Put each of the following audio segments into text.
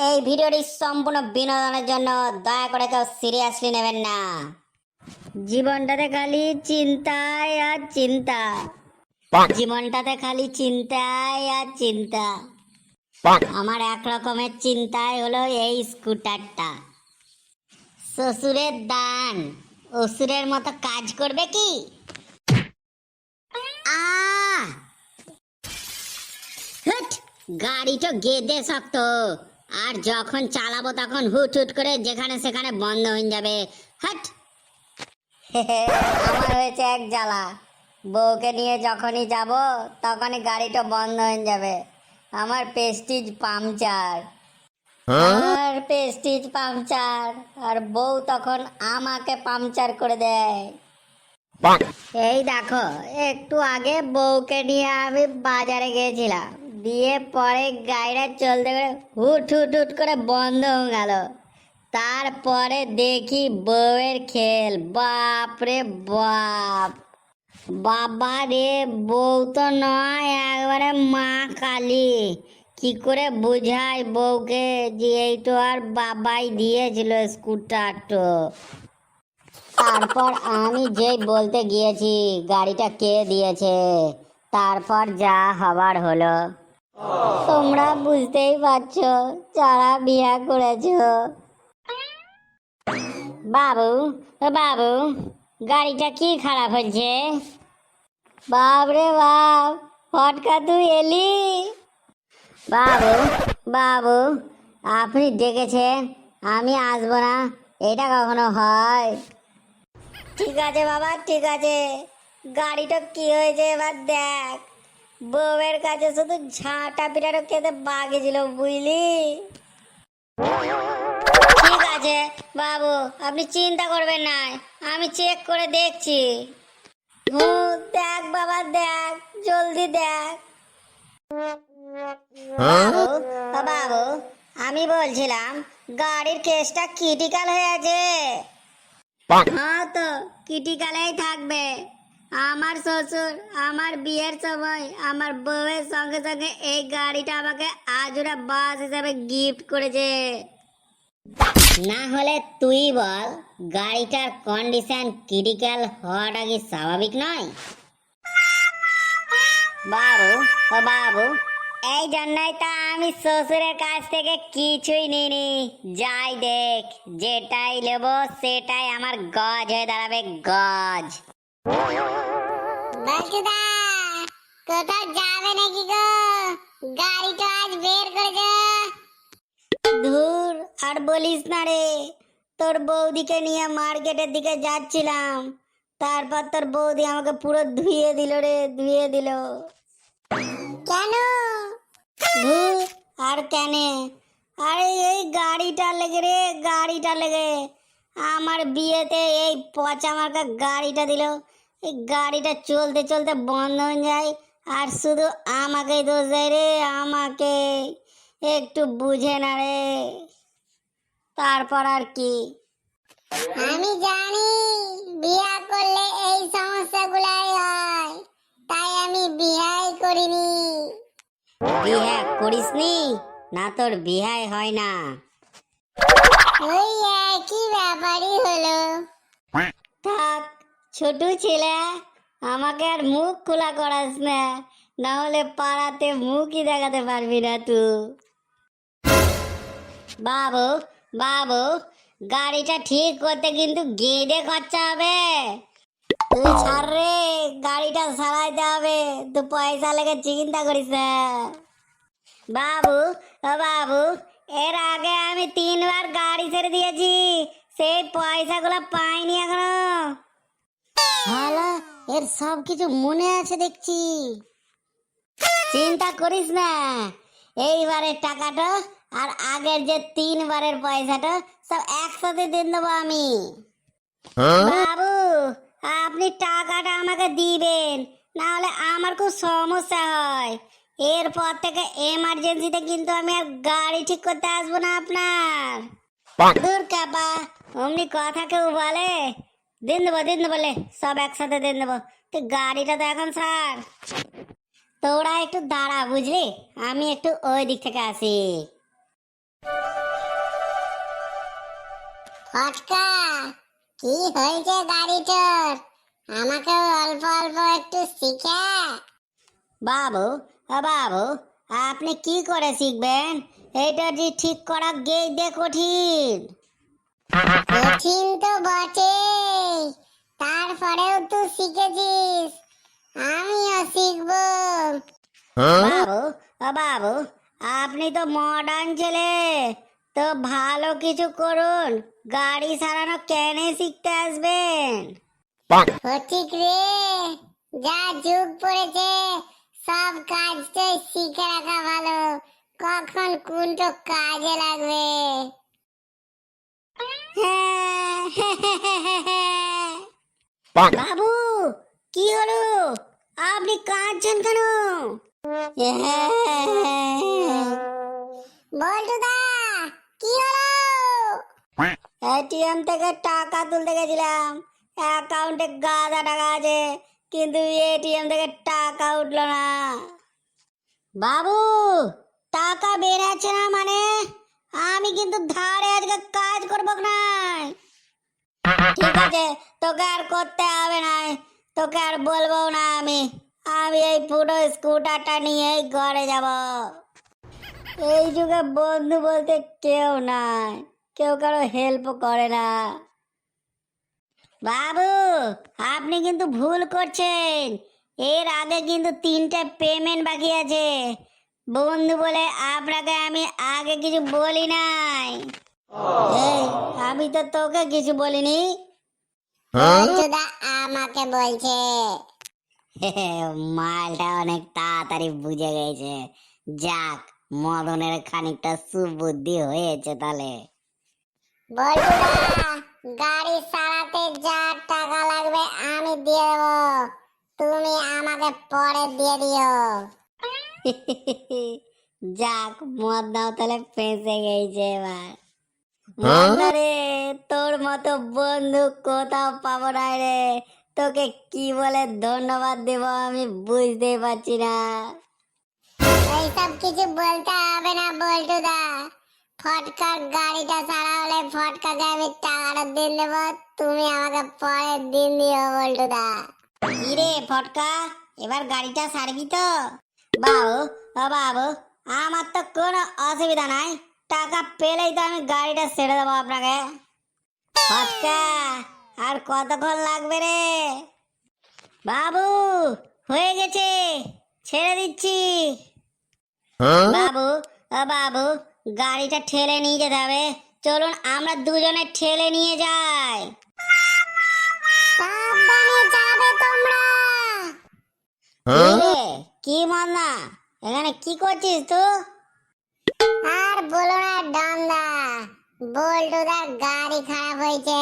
এই ভিডিওটি সম্পূর্ণ বিনোদনের জন্য, দয়া করে কেউ সিরিয়াসলি নেবেন না। জীবনটাতে খালি চিন্তায় আর চিন্তা, জীবনটাতে খালি চিন্তায় আর চিন্তা। আমার এক রকমের চিন্তায় হলো এই স্কুটারটা। শ্বশুরের দান অসুরের মতো কাজ করবে কি? আহ হুট, গাড়িটা গেদে শক্ত, আর যখন চালাবো তখন হুট হুট করে যেখানে সেখানে বন্ধ হয়ে যাবে। হট আমার হয়েছে এক জ্বালা, বউকে নিয়ে যখনই যাব তখনই গাড়িটা বন্ধ হয়ে যাবে। আমার প্রেস্টিজ পাংচার, আমার প্রেস্টিজ পাংচার, আর বউ তখন আমাকে পাংচার করে দেয়। এই দেখো, একটু আগে বউকে নিয়ে আমি বাজারে গিয়েছিলাম, দিয়ে পরে গাড়িটা চলতে করে হুট হুট হুট করে বন্ধ হয়ে গেল। তারপরে দেখি বউয়ের খেল, বাপ রে বাপ, বাবা রে, বউ তো নয়, একবারে মা কালী। কি করে বুঝাই বউকে যে এই তো আর বাবাই দিয়েছিল স্কুটারটা। তারপর আমি যেই বলতে গিয়েছি গাড়িটা কে দিয়েছে, তারপর যা হবার হলো তোমরা বুঝতেই পারছো যারা বিয়ে করেছো। বাবু, ও বাবু, গাড়িটা কি খারাপ হয়েছে? বাপ রে বাপ, ফটকা তুই এলি? বাবু, বাবু, আপনি ডেকেছেন, আমি আসবো না, এটা কখনো হয়? ঠিক আছে বাবা, ঠিক আছে, গাড়িটা কি হয়েছে এবার দেখ। বউয়ের কাছে শুধু ঝাঁটা পিটানো খেতে বাকি ছিল, বুঝলি? ঠিক আছে বাবু, আপনি চিন্তা করবেন না, আমি চেক করে দেখছি। দেখ বাবা দেখ, জলদি দেখ। বাবু, ও বাবু, আমি বলছিলাম গাড়ির কেসটা ক্রিটিক্যাল হয়ে আছে। হ্যাঁ তো ক্রিটিক্যালেই থাকবে। আমার শ্বশুর আমার বিয়ের সময় আমার বউয়ের সঙ্গে সঙ্গে এই গাড়িটা আমাকে আজুরা বাস হিসাবে গিফট করেছে। না হলে তুই বল, গাড়িটার কন্ডিশন ক্রিটিক্যাল হওয়াটা কি স্বাভাবিক নয়? বাবু, ও বাবু, এই জন্যই তো আমি শ্বশুরের কাছ থেকে কিছুই নিইনি। যাই দেখ, যেটাই নেব সেটাই আমার গজ হয়ে দাঁড়াবে, গজ। বাসুদা, কোথাও যাবে নাকি গো? গাড়িটা আজ বের করেছে। ধুর, আর বলিস না রে, তোর বৌদিকে নিয়ে মার্কেটের দিকে যাচ্ছিলাম, তারপর তোর বৌদি আমাকে পুরো ধুয়ে দিল রে, ধুয়ে দিল। কেন? ধুর, আর কেন? আরে এই গাড়িটা লেগে রে, গাড়িটা লেগে। আমার বিয়েতে এই পচা মার্কা গাড়িটা দিল, এই গাড়িটা চলতে চলতে বন্ধ হয়ে যায়, আর শুধু আমাকেই দোষ দেয় রে, আমাকে। একটু বুঝে না রে। তারপর আর কি? আমি জানি বিয়া করলে এই সমস্যাগুলাই হয়, তাই আমি বিয়াই করিনি। বিয়ে করিসনি না? তোর বিয়ে হয় না? ওই একই ব্যাপারই হলো। থাক ছোট ছেলে, আমাকে আর মুখ খোলা করাস না, না হলে পাড়াতে মুখই দেখাতে পারবি না তুই। বাবু, বাবু, গাড়িটা ঠিক করতে কিন্তু গেদে খরচা হবে। তুই ছাড় রে, গাড়িটা সারাইতে হবে, তুই পয়সা লেগে চিন্তা করিস না। বাবু, ও বাবু, এর আগে আমি 3বার গাড়ি ছেড়ে দিয়েছি, সেই পয়সাগুলো পাইনি এখনো। শালা, এর সব কিছু মনে আছে দেখছি। চিন্তা করিস না, এইবারের টাকাটা আর আগের যে 3বারের পয়সাটা সব একসাথে দিয়ে দেবো আমি। বাবু, আপনি টাকাটা আমাকে দিবেন, না হলে আমার খুব সমস্যা হয়। এরপর থেকে এমার্জেন্সিতে কিন্তু আমি আর গাড়ি ঠিক করতে আসবো না আপনার। দূর কাপা, অমনি কথা কেউ বলে? দিন দেবো, দিন দেবো, বলে সব একসাথে দিন দেবো। তুই গাড়িটা তো এখন ছাড়, তোরা একটু দাঁড়া বুঝলি, আমি একটু ওই দিক থেকে আসি। ফটকা, কি হয়েছে গাড়িটার? আমাকে অল্প অল্প একটু শিখা। বাবু, বাবু, আপনি কি করে শিখবেন? এটা যে ঠিক করা গেইটে কঠিন। কঠিন তো বটেই, তারপরেও তুই শিখেছিস, আমিও শিখবো। বাবু, বাবু, আপনি তো মডার্ন ছেলে, তো ভালো কিছু করুন, গাড়ি সারানো কেন শিখতে আসবেন? ঠিক রে, যা যুগ পড়েছে, সব কাজটাই শিখে রাখা ভালো, কখন কোনটা কাজে লাগবে। বাবু, কি হলো? আপনি কাঁদছেন কেন? বল্টুদা, কি হলো? এটিএম থেকে টাকা তুলতে গেছিলাম, অ্যাকাউন্টে গাদা টাকা আছে, কিন্তু এটিএম থেকে টাকা উঠলো না। বাবু, টাকা বেরাচ্ছে না মানে আমি কিন্তু ধারে আজকে কাজ করবো না। ঠিক আছে, তোকে আর করতে হবে না, তোকে আর বলবো না। আমি আমি এই পুরো স্কুটারটা নিয়ে ঘরে যাব। এই যুগে বন্ধু বলতে কেউ নাই, কেউ কারো হেল্প করে না। বাবু, আপনি কিন্তু ভুল করছেন, এর আগে কিন্তু 3টে পেমেন্ট বাকি আছে। বন্ধু বলে আপনাকে আমি আগে কিছু বলি নাই। এই, আমি তো তোকে কিছু বলিনি। বন্ধুদা আমাকে বলছে। মালটা অনেক তাড়াতাড়ি বুঝে গেছে। যাক, মদনের খানিকটা সুবুদ্ধি হয়েছে তাহলে। বন্ধুদা, গাড়ি সারাতে যা টাকা লাগবে আমি দিয়ে দেবো, তুমি আমাকে পরে দিয়ে দিও। যাক, মদনাও তাহলে ফেঁসে গেছে এবার। মদনারে, তোর মতো বন্ধু কোথাও পাবো না রে, তোকে কি বলে ধন্যবাদ দেব আমি বুঝতে পারছি না। এইসব কিছু বলতে হবে না বল্টুদা, ফটকার গাড়িটা ছাড়া হলে ফটকাকে আমি টাকাটা দিন দেবো, তুমি আমাকে পরের দিন দিও বল্টুদা। কি রে ফটকা, এবার গাড়িটা ছাড়বি তো? বাবু, ও বাবু, আমার তো কোনো অসুবিধা নাই, টাকা পেলেই তো আমি গাড়িটা ছেড়ে দেবো আপনাকে। ফটকা, আর কতক্ষণ লাগবে রে? বাবু, হয়ে গেছে, ছেড়ে দিচ্ছি। বাবু, ও বাবু, গাড়িটা ঠেলে নিয়ে যেতে হবে, চলুন আমরা দুজনে ঠেলে নিয়ে যাই। সাবধানে যাবে তোমরা। কি মন্না, এখানে কি করছিস তুই? আর বলো না ডান্দা, বল্টুদার গাড়ি খারাপ হয়েছে,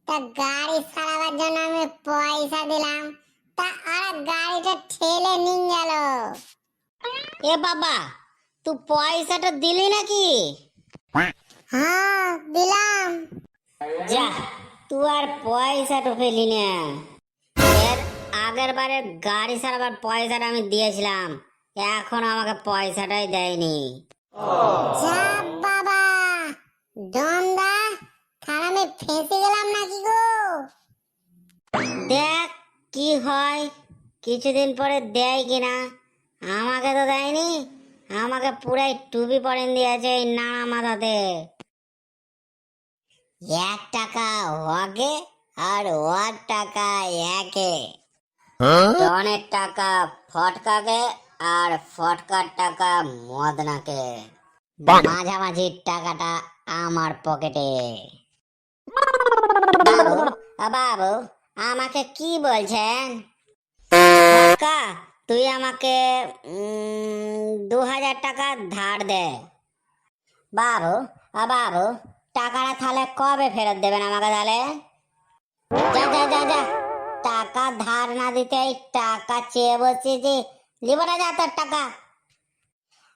তা গাড়ি সারাবার জন্য আমি পয়সা দিলাম, তা আর গাড়িটা ঠেলে নিয়ে গেল। এ বাবা, তুই পয়সাটা দিলি নাকি? হ্যাঁ দিলাম। যা, তুই আর পয়সাটা পেলি না, এর আগের বারে গাড়ি সারাবার পয়সাটা আমি দিয়েছিলাম, এখন আমাকে পয়সাটাই দেয়নি। যা বাবা, দন্দা, তাহলে আমি ফেঁসে গেলাম নাকি গো? দেখ কি হয়, কিছুদিন পরে দেয় কিনা। আমাকে তো দেয়নি, আমাকে পুরাই টুপি পরেন দিয়েছে এই নানা মাথাতে। 1 টাকা ওকে আর 1 টাকা একে, ডনের টাকা ফটকাকে আর ফটকার টাকা মদনাকে, মাঝামাঝি টাকাটা আমার পকেটে। বাবু, বাবু, আমাকে কি বলছেন? ফটকা, তুই আমাকে 2000 টাকা ধার দে। বাবু, বাবু, টাকাটা তাহলে কবে ফেরত দেবেন আমাকে তাহলে? যা যা যা যা, টাকা ধার না দিতে টাকা চেয়ে বসেছি, লিব না, যা তোর টাকা।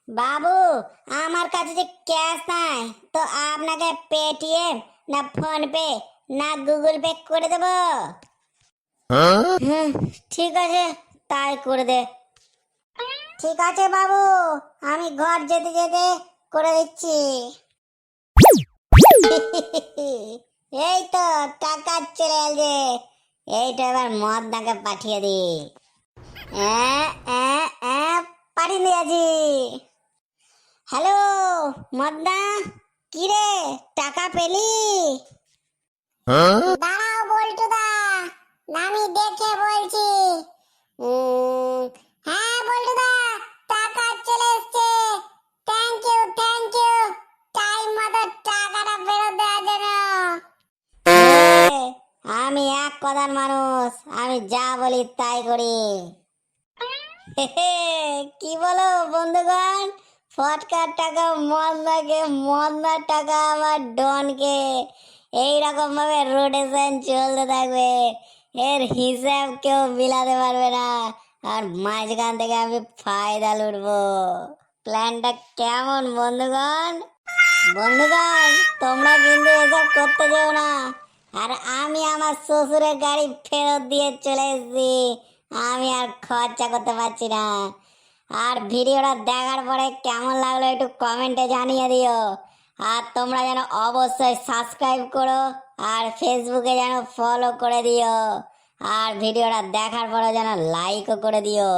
বাবু, আমার কাছে যে ক্যাশ নাই, তো আপনাকে পেটিএম না ফোন পে না গুগল পে করে দেব? ঠিক আছে, তাই করে দে। ঠিক আছে বাবু, আমি ঘর যেতে যেতে করে দিচ্ছি। এই তো টাকা চলে এলছে, এইটা এবার মদনাকে পাঠিয়ে দি। পাঠিয়ে দিয়েছি। হ্যালো মদনা, কি রে টাকা পেলি? দাঁড়াও বল্টুদা, আমি দেখে বলছি। হ্যাঁ বল্টুদা, টাকা চলে এসছে। Thank you thank you, time মতো টাকাটা ফেরত দেওয়ার জন্য। আমি এক কথার মানুষ, আমি যা বলি তাই করি। কি বলো বন্ধুগণ, ফটকার টাকা মদনাকে, মদনার টাকা আমার ডনকে, এইরকম ভাবে রোটেশন চলতে থাকবে, এর হিসাব কেউ মিলাতে পারবে না, আর মাঝখান থেকে আমি ফায়দা লুটবো। প্ল্যানটা কেমন বন্ধুগণ? বন্ধুগণ তোমরা কিন্তু এসব করতে যেও না। আর আমি আমার শ্বশুরের গাড়ি ফেরত দিয়ে চলে এসেছি, আমি আর খরচা করতে পারছি না। আর ভিডিওটা দেখার পরে কেমন লাগলো একটু কমেন্টে জানিয়ে দিও। আর তোমরা যেন অবশ্যই সাবস্ক্রাইব করো, আর ফেসবুকে যেন ফলো করে দিও, আর ভিডিওটা দেখার পরে যেন লাইকও করে দিও।